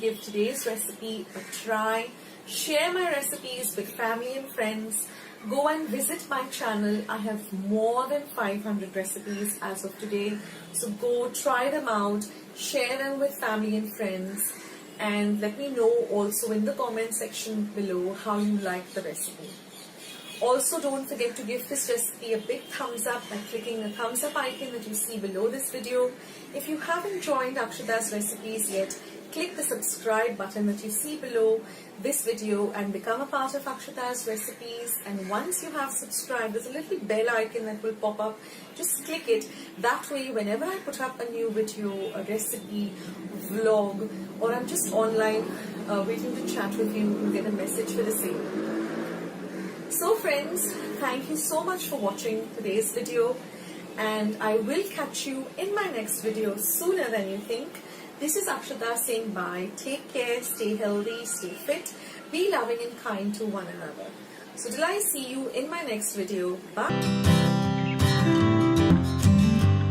give today's recipe a try, share my recipes with family and friends. Go and visit my channel. I have more than 500 recipes as of today. So go try them out, share them with family and friends, and let me know also in the comment section below how you like the recipe. Also, don't forget to give this recipe a big thumbs up by clicking the thumbs up icon that you see below this video. If you haven't joined Akshata's Recipes yet, click the subscribe button that you see below this video and become a part of Akshata's Recipes. And once you have subscribed, there's a little bell icon that will pop up. Just click it. That way, whenever I put up a new video, a recipe, vlog, or I'm just online waiting to chat with you, you'll get a message for the same. So friends, thank you so much for watching today's video, and I will catch you in my next video sooner than you think. This is Akshata saying bye. Take care, stay healthy, stay fit, be loving and kind to one another. So till I see you in my next video, bye.